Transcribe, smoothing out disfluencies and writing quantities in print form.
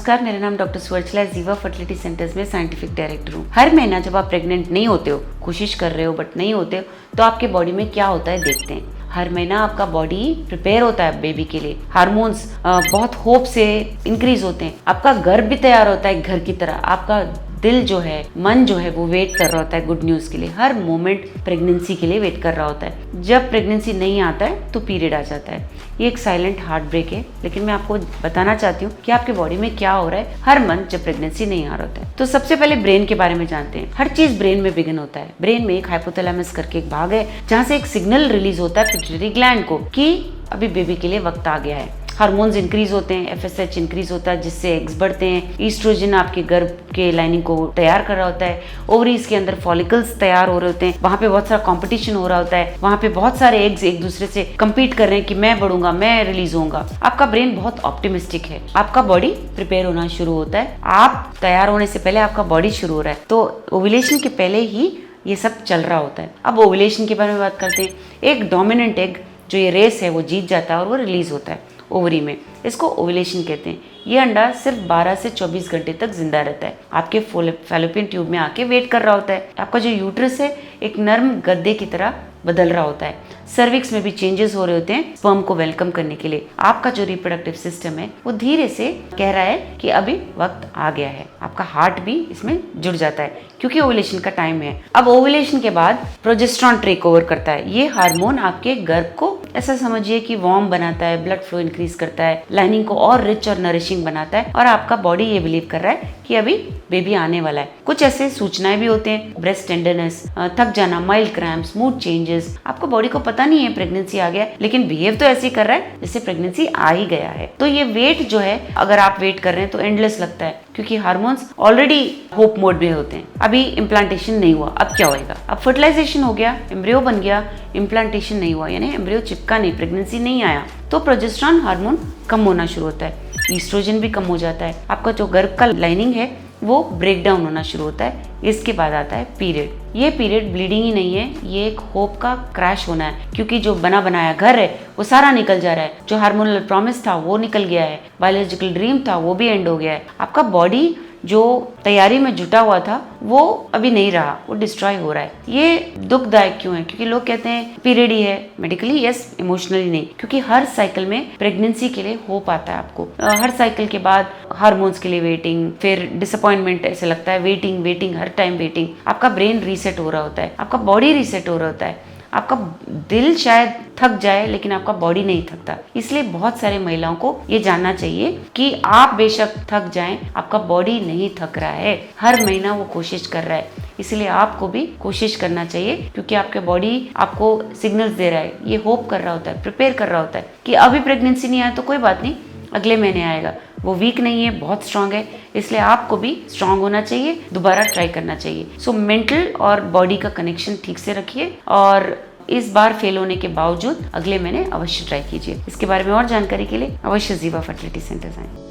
नमस्कार, मेरा नाम डॉक्टर सुवर्चला जीवा फर्टिलिटी सेंटर्स में साइंटिफिक डायरेक्टर हूँ। हर महीना जब आप प्रेग्नेंट नहीं होते हो, कोशिश कर रहे हो बट नहीं होते हो, तो आपके बॉडी में क्या होता है देखते हैं। हर महीना आपका बॉडी प्रिपेयर होता है बेबी के लिए, हार्मोन्स बहुत होप से इंक्रीज होते हैं, आपका गर्भ भी तैयार होता है घर की तरह, आपका दिल जो है, मन जो है वो वेट कर रहा होता है गुड न्यूज के लिए, हर मोमेंट प्रेगनेंसी के लिए वेट कर रहा होता है। जब प्रेगनेंसी नहीं आता है तो पीरियड आ जाता है। ये एक साइलेंट हार्ट ब्रेक है, लेकिन मैं आपको बताना चाहती हूँ कि आपके बॉडी में क्या हो रहा है हर मंथ जब प्रेगनेंसी नहीं आ रहा होता है। तो सबसे पहले ब्रेन के बारे में जानते हैं। हर चीज ब्रेन में बिगिन होता है। ब्रेन में एक हाइपोथैलेमस करके एक भाग है जहाँ से एक सिग्नल रिलीज होता है पिट्यूटरी ग्लैंड को कि अभी बेबी के लिए वक्त आ गया है। हार्मोन्स इंक्रीज होते हैं, एफएसएच इंक्रीज होता है जिससे एग्स बढ़ते हैं, ईस्ट्रोजन आपके गर्भ के लाइनिंग को तैयार कर रहा होता है, ओवरीज के अंदर फॉलिकल्स तैयार हो रहे होते हैं, वहाँ पे बहुत सारा कंपटीशन हो रहा होता है, वहाँ पे बहुत सारे एग्स एक दूसरे से कम्पीट कर रहे हैं कि मैं बढ़ूंगा, मैं रिलीज होऊंगा। आपका ब्रेन बहुत ऑप्टिमिस्टिक है, आपका बॉडी प्रिपेयर होना शुरू होता है, आप तैयार होने से पहले आपका बॉडी शुरू हो रहा है। तो ओव्यूलेशन के पहले ही ये सब चल रहा होता है। अब ओव्यूलेशन के बारे में बात करते हैं। एक डोमिनेंट एग जो ये रेस है वो जीत जाता है और वो रिलीज होता है ओवरी में, इसको ओव्यूलेशन कहते हैं। ये अंडा सिर्फ 12 से 24 घंटे तक जिंदा रहता है, आपके फैलोपियन ट्यूब में आके वेट कर रहा होता है। आपका जो यूट्रस है एक नर्म गद्दे की तरह बदल रहा होता है, सर्विक्स में भी चेंजेस हो रहे होते हैं स्पर्म को वेलकम करने के लिए। आपका जो रिप्रोडक्टिव सिस्टम है वो धीरे से कह रहा है कि अभी वक्त आ गया है। आपका हार्ट भी इसमें जुड़ जाता है क्योंकि ओव्यूलेशन का टाइम है। अब ओव्यूलेशन के बाद प्रोजेस्टेरॉन टेक ओवर करता है। ये हार्मोन आपके गर्भ को ऐसा समझिए कि वार्म बनाता है, ब्लड फ्लो इंक्रीज करता है, लाइनिंग को और रिच और नरिशिंग बनाता है, और आपका बॉडी ये बिलीव कर रहा है कि अभी बेबी आने वाला है। कुछ ऐसे सूचनाएं भी होते हैं, ब्रेस्ट टेंडरनेस, थक जाना, माइल्ड क्रैम्प्स, मूड चेंजेस। आपको बॉडी को पता नहीं है प्रेगनेंसी आ गया, लेकिन बिहेव तो ऐसे ही कर रहा है जैसे प्रेगनेंसी आ ही गया है। तो ये वेट जो है, अगर आप वेट कर रहे हैं तो एंडलेस लगता है क्योंकि हार्मोन्स ऑलरेडी होप मोड में होते हैं। अभी इम्प्लांटेशन नहीं हुआ, अब क्या होएगा? अब फर्टिलाइजेशन हो गया, एम्ब्रियो बन गया, इम्प्लांटेशन नहीं हुआ यानी एम्ब्रियो चिपका नहीं, प्रेगनेंसी नहीं आया, तो प्रोजेस्टेरॉन हार्मोन कम होना शुरू होता है, ईस्ट्रोजन भी कम हो जाता है, आपका जो गर्भ का लाइनिंग है वो ब्रेक डाउन होना शुरू होता है। इसके बाद आता है पीरियड। ये पीरियड ब्लीडिंग ही नहीं है, ये एक होप का क्रैश होना है क्योंकि जो बना बनाया घर है वो सारा निकल जा रहा है, जो हार्मोनल प्रॉमिस था वो निकल गया है, बायोलॉजिकल ड्रीम था वो भी एंड हो गया है। आपका बॉडी जो तैयारी में जुटा हुआ था वो अभी नहीं रहा, वो डिस्ट्रॉय हो रहा है। ये दुखदायक क्यों है? क्योंकि लोग कहते हैं पीरियड ही है, मेडिकली यस, इमोशनली नहीं, क्योंकि हर साइकिल में प्रेगनेंसी के लिए होप आता है आपको। हर साइकिल के बाद हार्मोन्स के लिए वेटिंग, फिर डिसअपॉइंटमेंट, ऐसे लगता है वेटिंग वेटिंग, हर टाइम वेटिंग। आपका ब्रेन रीसेट हो रहा होता है, आपका बॉडी रीसेट हो रहा होता है, आपका दिल शायद थक जाए लेकिन आपका बॉडी नहीं थकता। इसलिए बहुत सारे महिलाओं को ये जानना चाहिए कि आप बेशक थक जाएं, आपका बॉडी नहीं थक रहा है, हर महीना वो कोशिश कर रहा है। इसलिए आपको भी कोशिश करना चाहिए क्योंकि आपके बॉडी आपको सिग्नल्स दे रहा है, ये होप कर रहा होता है, प्रिपेयर कर रहा होता है कि अभी प्रेगनेंसी नहीं आया तो कोई बात नहीं, अगले महीने आएगा। वो वीक नहीं है, बहुत स्ट्रांग है, इसलिए आपको भी स्ट्रांग होना चाहिए, दोबारा ट्राई करना चाहिए। सो मेंटल और बॉडी का कनेक्शन ठीक से रखिए और इस बार फेल होने के बावजूद अगले महीने अवश्य ट्राई कीजिए। इसके बारे में और जानकारी के लिए अवश्य जीवा फर्टिलिटी सेंटर आएं।